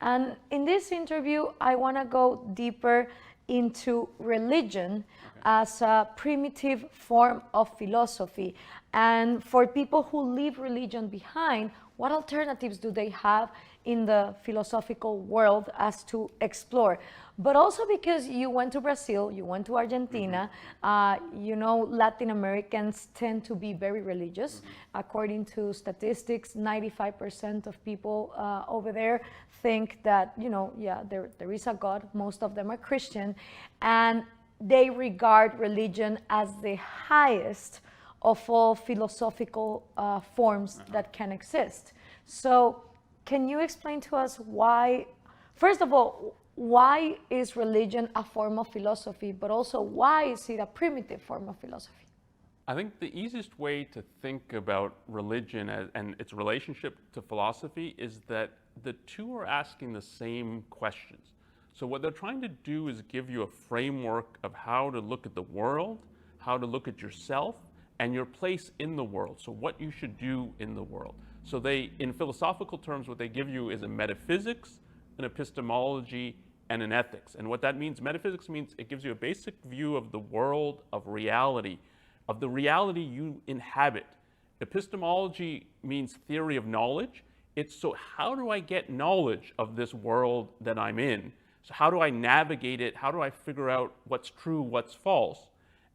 And in this interview, I want to go deeper into religion as a primitive form of philosophy. And for people who leave religion behind, what alternatives do they have in the philosophical world as to explore? But also because you went to Brazil, you went to Argentina, you know, Latin Americans tend to be very religious. According to statistics, 95% of people over there think that, you know, yeah, there is a God. Most of them are Christian. And they regard religion as the highest of all philosophical forms that can exist. So can you explain to us why, first of all, why is religion a form of philosophy, but also why is it a primitive form of philosophy? I think the easiest way to think about religion and its relationship to philosophy is that the two are asking the same questions. So what they're trying to do is give you a framework of how to look at the world, how to look at yourself, and your place in the world. So what you should do in the world. So they, in philosophical terms, what they give you is a metaphysics, an epistemology, and an ethics. And what that means, metaphysics means it gives you a basic view of the world, of reality, of the reality you inhabit. Epistemology means theory of knowledge. It's so how do I get knowledge of this world that I'm in? So how do I navigate it? How do I figure out what's true, what's false?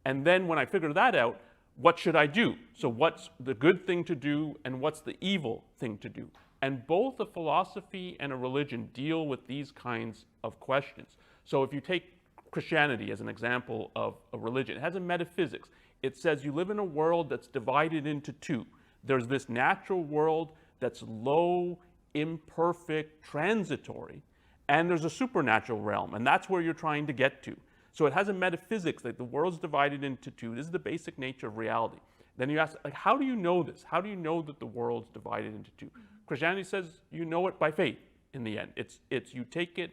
And then when I figure that out, what should I do? So what's the good thing to do and what's the evil thing to do? And both a philosophy and a religion deal with these kinds of questions. So if you take Christianity as an example of a religion, it has a metaphysics. It says you live in a world that's divided into two. There's this natural world that's low, imperfect, transitory, and there's a supernatural realm, and that's where you're trying to get to. So it has a metaphysics that the world's divided into two. This is the basic nature of reality. Then you ask, like, how do you know this? How do you know that the world's divided into two? Christianity says you know it by faith in the end. It's you take it,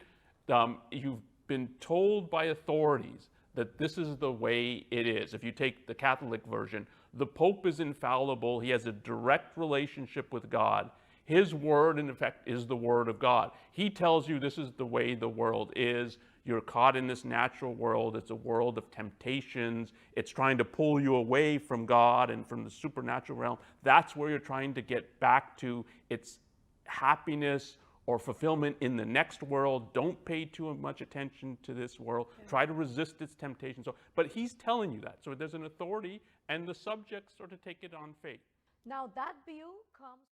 you've been told by authorities that this is the way it is. If you take the Catholic version, the Pope is infallible. He has a direct relationship with God. His word, in effect, is the word of God. He tells you this is the way the world is. You're caught in this natural world. It's a world of temptations. It's trying to pull you away from God and from the supernatural realm. That's where you're trying to get back to. It's happiness or fulfillment in the next world. Don't pay too much attention to this world. Okay. Try to resist its temptations. But he's telling you that. So there's an authority, and the subjects sort of take it on faith. Now that view comes